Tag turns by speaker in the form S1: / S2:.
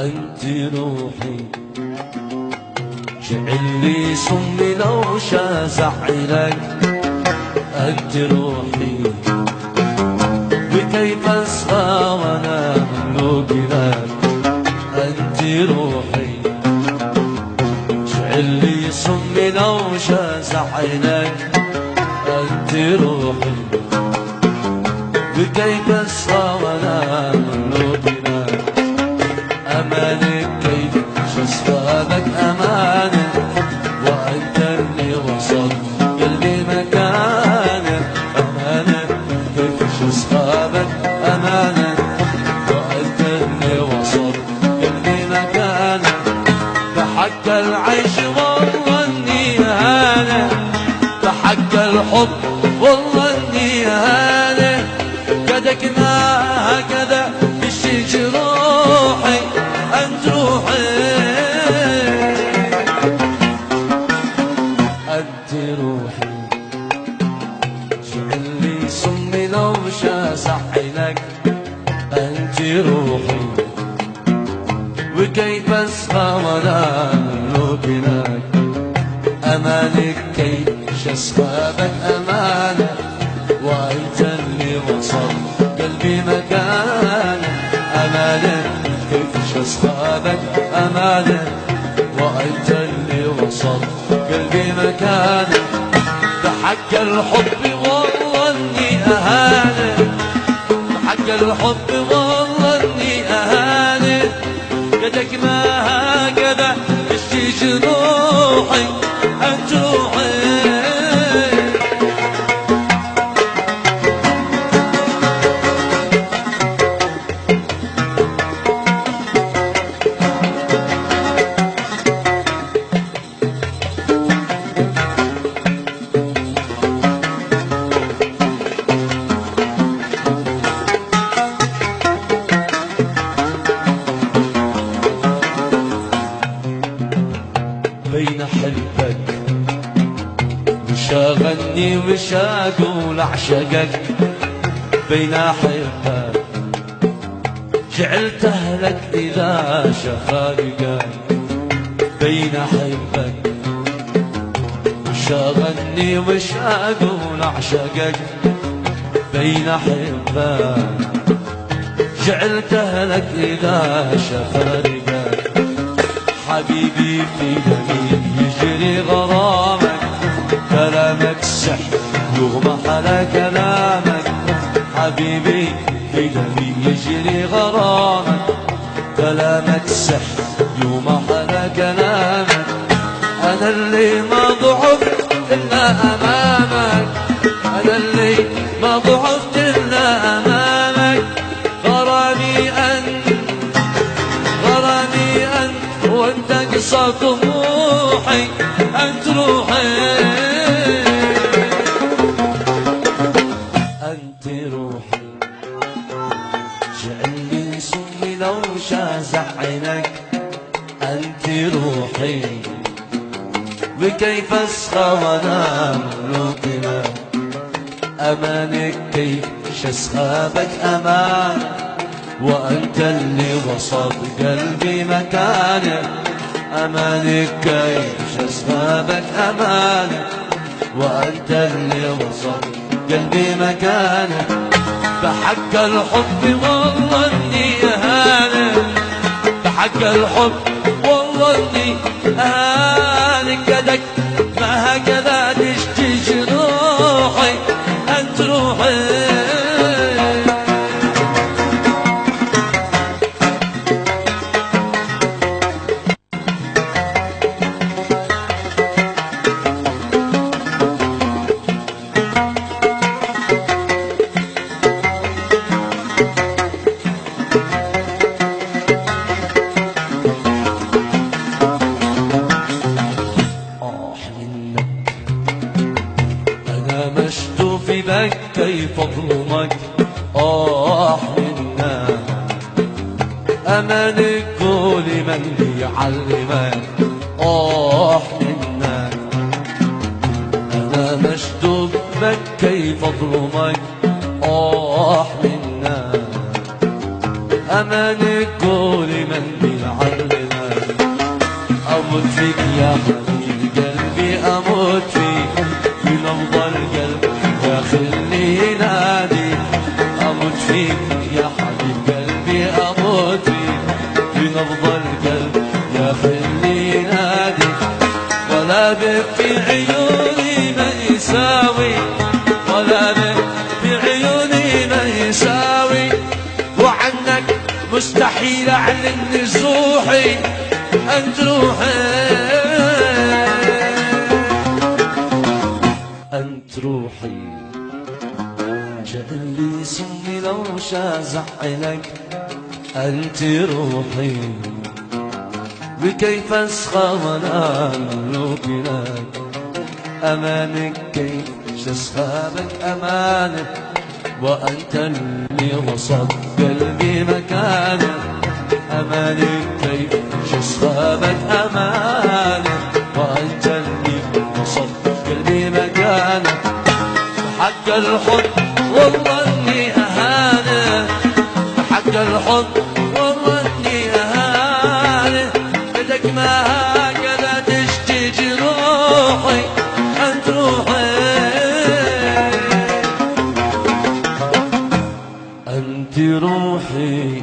S1: أنت روحي جعل لي سمي لو شازع عينك. أنت روحي وكيف أسقى وأنا مملوك لك. أنت روحي جعل لي سمي لو شازع عينك. أنت روحي وكيف أسقى وأنا مملوك لك. أمانك كيف شسقى بك أمانك وأنت اللي وصل قلبي مكانك. أمانك كيف شسقى بك أمانك وأنت اللي وصل قلبي مكانك. بحق العيش والله إني هانة، بحق الحب والله إني هانة. قدك ما هكذا بشيك روحي. أنت روحي أنت روحي جعل لي سمي لو شاسع عينك. أنت روحي وكيف أسقى ولا مملوك لك. أمانك كيف أسقى بك أمانك وأنت اللي وصل قلبي مكانك. أمانك كيف أسقى بك أمانك وأنت اللي وصل قلبي مكانك. بحق الحب والله إني أهانك، بحق الحب والله إني أهانك. قدك ما هكذا تشتيج روحي. أنت روحي بين أحبك مش أغني مش أقول أعشقك. بين أحبك جعلت أهلك إذا شفاقك. بين أحبك مش أغني مش أقول أعشقك. بين أحبك جعلت أهلك إذا شفاقك. حبيبي في دمي يجري غرامك. كلامك سحر يغمى على كلامك. حبيبي في دمي يجري غرامك. كلامك سحر يغمى على كلامك. أنا اللي ما ضعفت إلا أمامك. أنا اللي ما ضعفت إلا أمامك. غرامي أنت غرامي أنت وانت قصة طموحي. أنت روحي أنت روحي جعل لي سمي لو شازع عينك. أنت روحي وكيف أسقى وأنا مملوك لك. أمانك كيف أسقى بك أمانك وأنت اللي وصل قلبي مكانك. أمانك كيف أسقى بك أمانك وأنت اللي وصل قلبي مكانك. بحق الحب والله إني أهانك، بحق الحب والله إني أهانك. قدك ما هكذا تشتيج روحي. أنت روحي بك كيف اظلمك. منك أمانك قولي من بيعلمك. منك أنا مشدود بك كيف اظلمك. منك أمانك قولي من بيعلمك. يا حبيب قلبي أموت فيك في نبض القلب يا خلي ينادي أموت فيك يا حبيب قلبي أموت فيك في نبض القلب يا خلي ينادي ولا في عيوني ما يساوي ولا في عيوني ما يساوي وعنك مستحيل أعلن نزوحي أنت روحي أنت روحي جعلي سمي لو شازعلك أنت روحي بكيف أسخى ولا أملك لك أمانك كيف شسخابك أمانك وأنت اللي وصل قلبي مكانك أمانك كيف شسخابك أمانك وأنت اللي وصل قلبي مكانك حق الحب والله إني أهانك حق الحب والله إني أهانك بدك ما هكذا تشتي جروحي أنت روحي أنت روحي